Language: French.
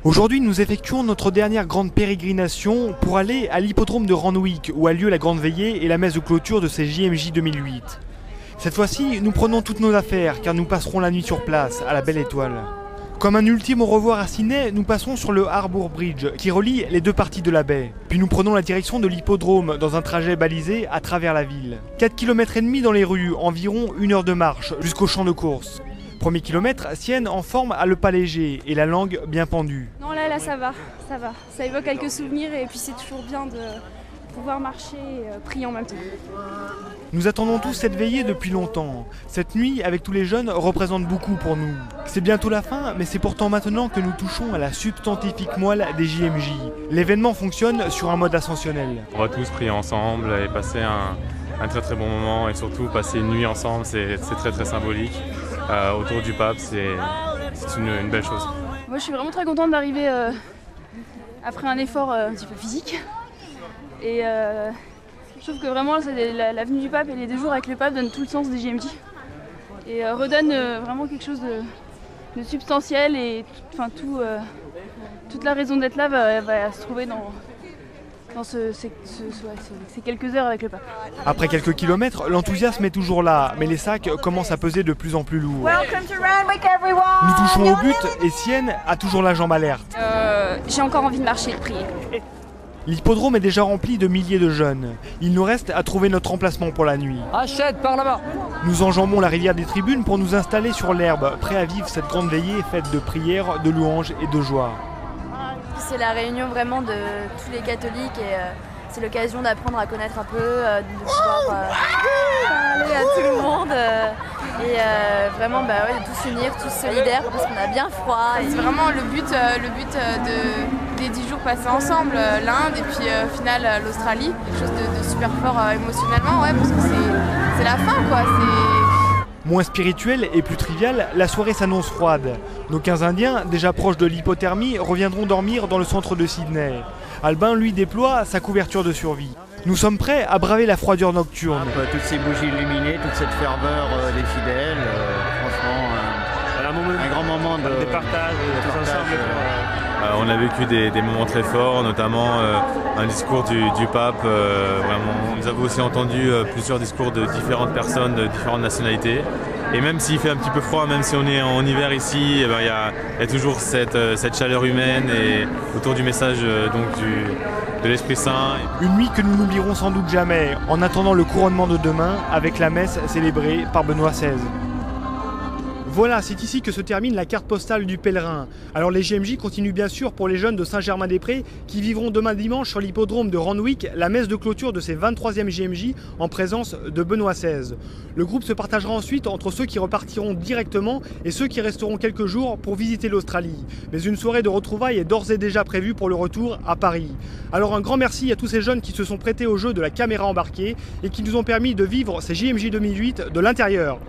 Aujourd'hui, nous effectuons notre dernière grande pérégrination pour aller à l'hippodrome de Randwick où a lieu la grande veillée et la messe de clôture de ces JMJ 2008. Cette fois-ci, nous prenons toutes nos affaires car nous passerons la nuit sur place, à la Belle Étoile. Comme un ultime au revoir à Sydney, nous passons sur le Harbour Bridge qui relie les deux parties de la baie. Puis nous prenons la direction de l'hippodrome dans un trajet balisé à travers la ville. 4,5 km dans les rues, environ 1 heure de marche jusqu'au champ de course. Premier kilomètre, Sienne en forme à le pas léger et la langue bien pendue. Non là ça va. Ça évoque quelques souvenirs et puis c'est toujours bien de pouvoir marcher et prier en même temps. Nous attendons tous cette veillée depuis longtemps. Cette nuit avec tous les jeunes représente beaucoup pour nous. C'est bientôt la fin, mais c'est pourtant maintenant que nous touchons à la substantifique moelle des JMJ. L'événement fonctionne sur un mode ascensionnel. On va tous prier ensemble et passer un très très bon moment et surtout passer une nuit ensemble, c'est très très symbolique. Autour du pape, c'est une belle chose. Moi je suis vraiment très contente d'arriver après un effort un petit peu physique. Et je trouve que vraiment la venue du pape et les 2 jours avec le pape donnent tout le sens des JMJ. Et redonnent vraiment quelque chose de substantiel et toute la raison d'être là va se trouver dans ces quelques heures avec le pape. Après quelques kilomètres, l'enthousiasme est toujours là, mais les sacs commencent à peser de plus en plus lourd. Nous touchons au but et Sienne a toujours la jambe alerte. J'ai encore envie de marcher et de prier. L'hippodrome est déjà rempli de milliers de jeunes. Il nous reste à trouver notre emplacement pour la nuit. Achète par là-bas. Nous enjambons la rivière des tribunes pour nous installer sur l'herbe, prêts à vivre cette grande veillée faite de prières, de louanges et de joie. C'est la réunion vraiment de tous les catholiques et c'est l'occasion d'apprendre à connaître un peu, de pouvoir parler à tout le monde et vraiment de tous s'unir, tous solidaires parce qu'on a bien froid. C'est vraiment le but des 10 jours passés ensemble, l'Inde et puis au final l'Australie. Quelque chose de super fort émotionnellement, ouais, parce que c'est la fin quoi. Moins spirituelle et plus triviale, la soirée s'annonce froide. Nos 15 Indiens, déjà proches de l'hypothermie, reviendront dormir dans le centre de Sydney. Albin, lui, déploie sa couverture de survie. Nous sommes prêts à braver la froideur nocturne. Toutes ces bougies illuminées, toute cette ferveur des fidèles, franchement, un grand moment de partage tous ensemble. On a vécu des moments très forts, notamment un discours du pape. Vraiment, nous avons aussi entendu plusieurs discours de différentes personnes, de différentes nationalités. Et même s'il fait un petit peu froid, même si on est en hiver ici, il y a toujours cette chaleur humaine et autour du message de l'Esprit Saint. Une nuit que nous n'oublierons sans doute jamais, en attendant le couronnement de demain avec la messe célébrée par Benoît XVI. Voilà, c'est ici que se termine la carte postale du pèlerin. Alors les JMJ continuent bien sûr pour les jeunes de Saint-Germain-des-Prés qui vivront demain dimanche sur l'hippodrome de Randwick la messe de clôture de ces 23e JMJ en présence de Benoît XVI. Le groupe se partagera ensuite entre ceux qui repartiront directement et ceux qui resteront quelques jours pour visiter l'Australie. Mais une soirée de retrouvailles est d'ores et déjà prévue pour le retour à Paris. Alors un grand merci à tous ces jeunes qui se sont prêtés au jeu de la caméra embarquée et qui nous ont permis de vivre ces JMJ 2008 de l'intérieur.